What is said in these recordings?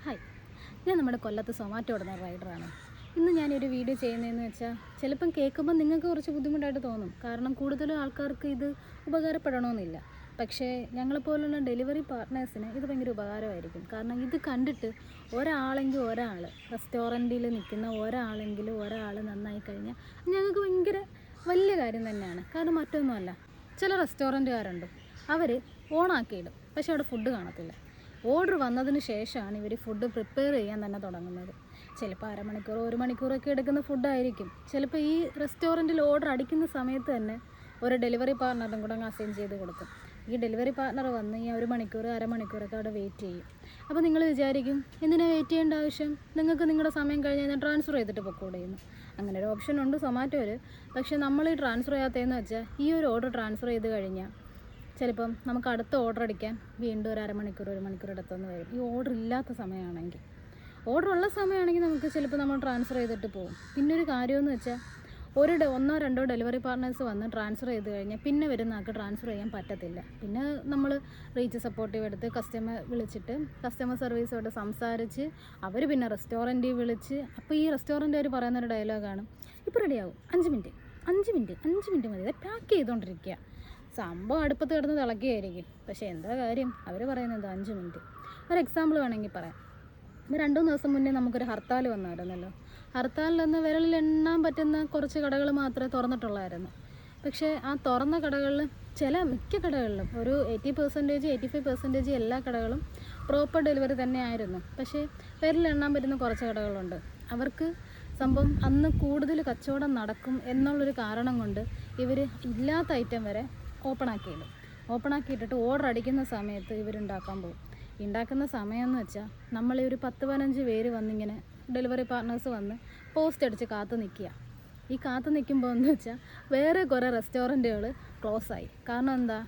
Hi, ഞാൻ നമ്മുടെ കൊല്ലത്ത് സൊമാറ്റോ ഓടുന്ന റൈഡറാണ്. ഇന്ന് ഞാനൊരു വീഡിയോ ചെയ്യുന്നതെന്ന് വെച്ചാൽ ചിലപ്പം കേൾക്കുമ്പോൾ നിങ്ങൾക്ക് കുറച്ച് ബുദ്ധിമുട്ടായിട്ട് തോന്നും. കാരണം കൂടുതലും ആൾക്കാർക്ക് ഇത് ഉപകാരപ്പെടണമെന്നില്ല. പക്ഷേ ഞങ്ങളെപ്പോലുള്ള ഡെലിവറി പാർട്ട്നേഴ്സിന് ഇത് ഭയങ്കര ഉപകാരമായിരിക്കും. കാരണം ഇത് കണ്ടിട്ട് ഒരാളെങ്കിൽ ഒരാൾ റെസ്റ്റോറൻറ്റിൽ നിൽക്കുന്ന ഒരാൾ നന്നായി കഴിഞ്ഞാൽ ഞങ്ങൾക്ക് ഭയങ്കര വലിയ കാര്യം തന്നെയാണ്. കാരണം മറ്റൊന്നുമല്ല, ചില റെസ്റ്റോറൻറ്റുകാരുണ്ട്, അവർ ഓണാക്കിയിടും, പക്ഷേ അവിടെ ഫുഡ് കാണത്തില്ല. ഓർഡർ വന്നതിന് ശേഷമാണ് ഇവർ ഫുഡ് പ്രിപ്പയർ ചെയ്യാൻ തന്നെ തുടങ്ങുന്നത്. ചിലപ്പോൾ അരമണിക്കൂർ 1 മണിക്കൂറൊക്കെ എടുക്കുന്ന ഫുഡായിരിക്കും. ചിലപ്പോൾ ഈ റെസ്റ്റോറൻറ്റിൽ ഓർഡർ അടിക്കുന്ന സമയത്ത് തന്നെ ഒരു ഡെലിവറി പാർട്ണറും കൂടെ അസൈൻ ചെയ്ത് കൊടുക്കും. ഈ ഡെലിവറി പാർട്ണർ വന്ന് ഈ 1 മണിക്കൂർ അരമണിക്കൂറൊക്കെ അവിടെ വെയിറ്റ് ചെയ്യും. അപ്പോൾ നിങ്ങൾ വിചാരിക്കും, എന്തിനാണ് വെയിറ്റ് ചെയ്യേണ്ട ആവശ്യം, നിങ്ങൾക്ക് നിങ്ങളുടെ സമയം കഴിഞ്ഞ് കഴിഞ്ഞാൽ ട്രാൻസ്ഫർ ചെയ്തിട്ട് പൊക്കോടെ ചെയ്യുന്നു. അങ്ങനെ ഒരു ഓപ്ഷൻ ഉണ്ട് സൊമാറ്റോയിൽ. പക്ഷേ നമ്മൾ ഈ ട്രാൻസ്ഫർ ചെയ്യാത്തതെന്ന് വെച്ചാൽ ഈ ഒരു ഓർഡർ ട്രാൻസ്ഫർ ചെയ്ത് കഴിഞ്ഞാൽ ചിലപ്പം നമുക്ക് അടുത്ത ഓർഡർ അടിക്കാൻ വീണ്ടും ഒരു അരമണിക്കൂർ 1 മണിക്കൂർ എടുത്തെന്ന് വരും. ഈ ഓർഡർ ഇല്ലാത്ത സമയമാണെങ്കിൽ. ഓർഡർ ഉള്ള സമയമാണെങ്കിൽ നമുക്ക് ചിലപ്പോൾ നമ്മൾ ട്രാൻസ്ഫർ ചെയ്തിട്ട് പോകും. പിന്നെ ഒരു കാര്യമെന്ന് വെച്ചാൽ ഒന്നോ രണ്ടോ ഡെലിവറി പാർട്ട്നേഴ്സ് വന്ന് ട്രാൻസ്ഫർ ചെയ്ത് കഴിഞ്ഞാൽ പിന്നെ വരുന്ന ആൾക്ക് ട്രാൻസ്ഫർ ചെയ്യാൻ പറ്റത്തില്ല. പിന്നെ നമ്മൾ റീച്ച് സപ്പോർട്ടീവ് എടുത്ത് വിളിച്ചിട്ട് കസ്റ്റമർ സർവീസോട് സംസാരിച്ച് അവർ പിന്നെ റെസ്റ്റോറൻറ്റിൽ വിളിച്ച്, അപ്പോൾ ഈ റെസ്റ്റോറൻറ്റ് അവർ പറയുന്നൊരു ഡയലോഗാണ്, ഇപ്പോൾ റെഡിയാവും 5 മിനിറ്റ് മതി, പാക്ക് ചെയ്തുകൊണ്ടിരിക്കുക. സംഭവം അടുപ്പത്ത് കിടന്ന് തിളക്കുകയായിരിക്കും. പക്ഷേ എന്താ കാര്യം, അവർ പറയുന്നത് 5 മിനിറ്റ്. ഒരു എക്സാമ്പിൾ വേണമെങ്കിൽ പറയാം. 2-3 ദിവസം മുന്നേ നമുക്കൊരു ഹർത്താൽ വന്നായിരുന്നല്ലോ. ഹർത്താലിൽ നിന്ന് വിരലിൽ എണ്ണാൻ പറ്റുന്ന കുറച്ച് കടകൾ മാത്രമേ തുറന്നിട്ടുള്ളായിരുന്നു. പക്ഷേ ആ തുറന്ന കടകളിൽ മിക്ക കടകളിലും ഒരു 80% 85% എല്ലാ കടകളും പ്രോപ്പർ ഡെലിവറി തന്നെ ആയിരുന്നു. പക്ഷേ വിരലിൽ എണ്ണാൻ പറ്റുന്ന കുറച്ച് കടകളുണ്ട്. അവർക്ക് സംഭവം അന്ന് കൂടുതൽ കച്ചവടം നടക്കും എന്നുള്ളൊരു കാരണം കൊണ്ട് ഇവർ ഇല്ലാത്ത ഐറ്റം വരെ ഓപ്പൺ ആക്കിയിട്ടിട്ട് ഓർഡർ അടിക്കുന്ന സമയത്ത് ഇവരുണ്ടാക്കാൻ പോകും. ഉണ്ടാക്കുന്ന സമയമെന്ന് വെച്ചാൽ നമ്മളീ ഒരു 10-15 പേര് വന്നിങ്ങനെ ഡെലിവറി പാർട്ട്നേഴ്സ് വന്ന് പോസ്റ്റ് അടിച്ച് കാത്തു നിൽക്കുക. ഈ കാത്തു നിൽക്കുമ്പോൾ എന്ന് വെച്ചാൽ വേറെ കുറേ റെസ്റ്റോറൻറ്റുകൾ ക്ലോസ് ആയി. കാരണം എന്താ,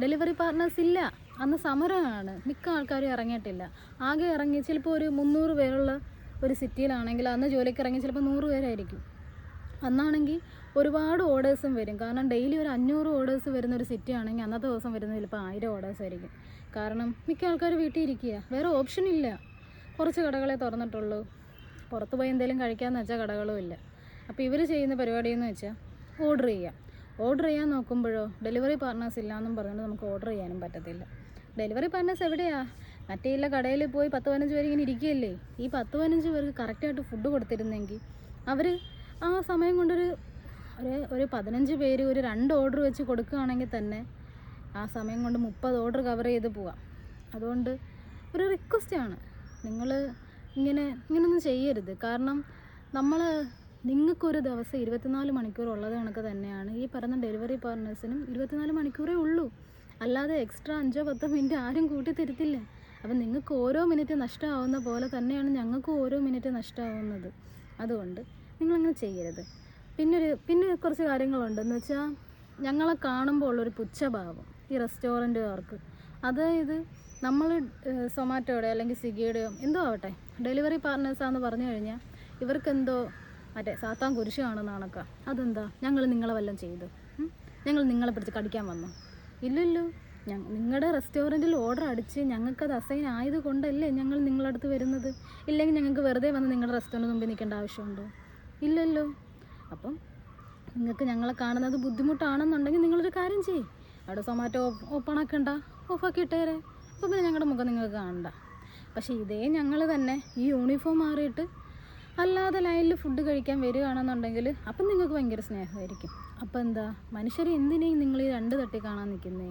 ഡെലിവറി പാർട്ട്നേഴ്സ് ഇല്ല. അന്ന് സമരമാണ്, മിക്ക ആൾക്കാരും ഇറങ്ങിയിട്ടില്ല. ആകെ ഇറങ്ങി ചിലപ്പോൾ ഒരു 300 പേരുള്ള ഒരു സിറ്റിയിലാണെങ്കിൽ അന്ന് ജോലിക്ക് ഇറങ്ങി ചിലപ്പോൾ 100 പേരായിരിക്കും. അന്നാണെങ്കിൽ ഒരുപാട് ഓർഡേഴ്സും വരും. കാരണം ഡെയിലി ഒരു 500 ഓർഡേഴ്സ് വരുന്ന ഒരു സിറ്റി ആണെങ്കിൽ അന്നത്തെ ദിവസം വരുന്നത് ചിലപ്പോൾ 1000 ഓർഡേഴ്സ് ആയിരിക്കും. കാരണം മിക്ക ആൾക്കാർ വീട്ടിൽ ഇരിക്കുക, വേറെ ഓപ്ഷൻ ഇല്ല. കുറച്ച് കടകളെ തുറന്നിട്ടുള്ളൂ. പുറത്ത് പോയി എന്തെങ്കിലും കഴിക്കാമെന്ന് വെച്ചാൽ കടകളും ഇല്ല. അപ്പോൾ ഇവർ ചെയ്യുന്ന പരിപാടിയെന്ന് വെച്ചാൽ ഓർഡർ ചെയ്യാൻ നോക്കുമ്പോഴോ ഡെലിവറി പാർട്ട്നേഴ്സ് ഇല്ലയെന്നും പറഞ്ഞുകൊണ്ട് നമുക്ക് ഓർഡർ ചെയ്യാനും പറ്റത്തില്ല. ഡെലിവറി പാർട്ട്നേഴ്സ് എവിടെയാണ്? മറ്റേ ഇല്ല കടയിൽ പോയി 10-15 പേര് ഇങ്ങനെ ഇരിക്കുകയല്ലേ. ഈ 10-15 പേർക്ക് കറക്റ്റായിട്ട് ഫുഡ് കൊടുത്തിരുന്നെങ്കിൽ അവർ ആ സമയം കൊണ്ടൊരു 15 പേര് ഒരു 2 ഓർഡർ വെച്ച് കൊടുക്കുകയാണെങ്കിൽ തന്നെ ആ സമയം കൊണ്ട് 30 ഓർഡർ കവർ ചെയ്ത് പോവാം. അതുകൊണ്ട് ഒരു റിക്വസ്റ്റാണ്, നിങ്ങൾ ഇങ്ങനൊന്നും ചെയ്യരുത്. കാരണം നിങ്ങൾക്കൊരു ദിവസം 24 മണിക്കൂർ ഉള്ളത് കണക്ക് തന്നെയാണ് ഈ പറയുന്ന ഡെലിവറി പാർട്ട്നേഴ്സിനും 24 മണിക്കൂറേ ഉള്ളൂ. അല്ലാതെ എക്സ്ട്രാ 5-10 മിനിറ്റ് ആരും കൂട്ടി തരത്തില്ല. അപ്പം നിങ്ങൾക്ക് ഓരോ മിനിറ്റ് നഷ്ടമാവുന്ന പോലെ തന്നെയാണ് ഞങ്ങൾക്ക് ഓരോ മിനിറ്റ് നഷ്ടമാവുന്നത്. അതുകൊണ്ട് നിങ്ങളങ്ങനെ ചെയ്യരുത്. പിന്നെ കുറച്ച് കാര്യങ്ങളുണ്ടെന്ന് വെച്ചാൽ, ഞങ്ങളെ കാണുമ്പോൾ ഉള്ളൊരു പുച്ഛഭാവം ഈ റെസ്റ്റോറൻറ്റുകാർക്ക്. അതായത് നമ്മൾ സൊമാറ്റോയുടെ അല്ലെങ്കിൽ സ്വിഗ്ഗിയുടെയോ എന്തോ ആവട്ടെ ഡെലിവറി പാർട്ട്നേഴ്സാണെന്ന് പറഞ്ഞു കഴിഞ്ഞാൽ ഇവർക്കെന്തോ മറ്റേ സാത്താൻ കുരിശ് കാണുന്ന കണക്കാ. അതെന്താ, ഞങ്ങൾ നിങ്ങളെ വല്ലതും ചെയ്തു? ഞങ്ങൾ നിങ്ങളെ പിടിച്ച് കടിക്കാൻ വന്നോ? ഇല്ലല്ലോ. നിങ്ങളുടെ റെസ്റ്റോറൻറ്റിൽ ഓർഡർ അടിച്ച് ഞങ്ങൾക്കത് അസൈൻ ആയത് കൊണ്ടല്ലേ ഞങ്ങൾ നിങ്ങളടുത്ത് വരുന്നത്. ഇല്ലെങ്കിൽ ഞങ്ങൾക്ക് വെറുതെ വന്ന് നിങ്ങളുടെ റെസ്റ്റോറൻറ്റ് മുമ്പിൽ നിൽക്കേണ്ട ആവശ്യമുണ്ടോ? ഇല്ലല്ലോ. അപ്പം നിങ്ങൾക്ക് ഞങ്ങളെ കാണുന്നത് ബുദ്ധിമുട്ടാണെന്നുണ്ടെങ്കിൽ നിങ്ങളൊരു കാര്യം ചെയ്യ്, അവിടെ സൊമാറ്റോ ഓഫാക്കി ഇട്ടേരെ. അപ്പോൾ പിന്നെ ഞങ്ങളുടെ മുഖം നിങ്ങൾക്ക് കാണണ്ട. പക്ഷേ ഇതേ ഞങ്ങൾ തന്നെ ഈ യൂണിഫോം മാറിയിട്ട് അല്ലാതെ ലൈനിൽ ഫുഡ് കഴിക്കാൻ വരികയാണെന്നുണ്ടെങ്കിൽ അപ്പം നിങ്ങൾക്ക് ഭയങ്കര സ്നേഹമായിരിക്കും. അപ്പോൾ എന്താ, മനുഷ്യരെ എന്തിനേയും നിങ്ങൾ ഈ 2 തട്ടി കാണാൻ നിൽക്കുന്നേ?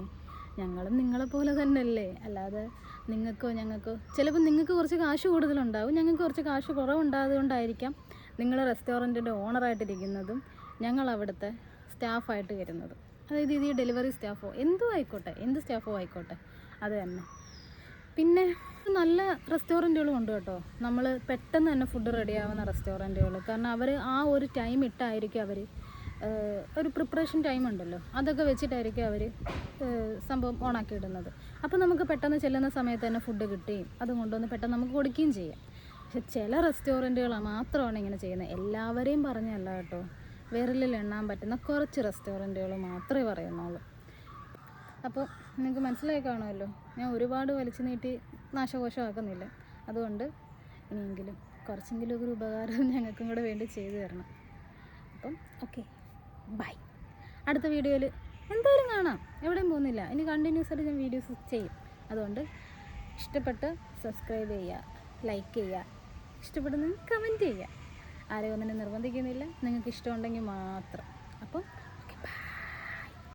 ഞങ്ങളും നിങ്ങളെപ്പോലെ തന്നെയല്ലേ. അല്ലാതെ ഞങ്ങൾക്കോ ചിലപ്പോൾ നിങ്ങൾക്ക് കുറച്ച് കാശ് കൂടുതലുണ്ടാവും, ഞങ്ങൾക്ക് കുറച്ച് കാശ് കുറവുണ്ടായതുകൊണ്ടായിരിക്കാം നിങ്ങൾ റെസ്റ്റോറൻറ്റിൻ്റെ ഓണറായിട്ടിരിക്കുന്നതും ഞങ്ങൾ അവിടുത്തെ സ്റ്റാഫായിട്ട് വരുന്നതും. അതായത് ഇത് ഈ ഡെലിവറി സ്റ്റാഫോ എന്ത് സ്റ്റാഫോ ആയിക്കോട്ടെ അത് തന്നെ. പിന്നെ നല്ല റെസ്റ്റോറൻറ്റുകളും ഉണ്ട് കേട്ടോ. നമ്മൾ പെട്ടെന്ന് തന്നെ ഫുഡ് റെഡിയാവുന്ന റെസ്റ്റോറൻറ്റുകൾ. കാരണം അവർ ആ ഒരു ടൈം ഇട്ടായിരിക്കും അവർ ഒരു പ്രിപ്പറേഷൻ ടൈം ഉണ്ടല്ലോ, അതൊക്കെ വെച്ചിട്ടായിരിക്കും അവർ സംഭവം ഓണാക്കി ഇടുന്നത്. അപ്പോൾ നമുക്ക് പെട്ടെന്ന് ചെല്ലുന്ന സമയത്ത് തന്നെ ഫുഡ് കിട്ടുകയും അതും കൊണ്ടുവന്ന് പെട്ടെന്ന് നമുക്ക് കൊടുക്കുകയും ചെയ്യാം. പക്ഷെ ചില റെസ്റ്റോറൻറ്റുകൾ മാത്രമാണ് ഇങ്ങനെ ചെയ്യുന്നത്. എല്ലാവരെയും പറഞ്ഞല്ല കേട്ടോ, വിരലിൽ എണ്ണാൻ പറ്റുന്ന കുറച്ച് റെസ്റ്റോറൻറ്റുകൾ മാത്രമേ പറയുന്നുള്ളൂ. അപ്പോൾ നിങ്ങൾക്ക് മനസ്സിലായി കാണുമല്ലോ, ഞാൻ ഒരുപാട് വലിച്ചു നീട്ടി നാശകോശമാക്കുന്നില്ല. അതുകൊണ്ട് ഇനിയെങ്കിലും കുറച്ചെങ്കിലും ഒരു ഉപകാരം ഞങ്ങൾക്കും കൂടെ വേണ്ടി ചെയ്തു തരണം. അപ്പം ഓക്കെ, ബൈ. അടുത്ത വീഡിയോയിൽ എന്തായാലും കാണാം, എവിടെയും പോകുന്നില്ല. ഇനി കണ്ടിന്യൂസ് ആയിട്ട് ഞാൻ വീഡിയോസ് ചെയ്യും. അതുകൊണ്ട് ഇഷ്ടപ്പെട്ട് സബ്സ്ക്രൈബ് ചെയ്യുക, ലൈക്ക് ചെയ്യുക, ഇഷ്ടപ്പെടുന്നെങ്കിൽ കമൻറ്റ് ചെയ്യുക. ആരെയും ഒന്നിനും നിർബന്ധിക്കുന്നില്ല, നിങ്ങൾക്ക് ഇഷ്ടമുണ്ടെങ്കിൽ മാത്രം. അപ്പം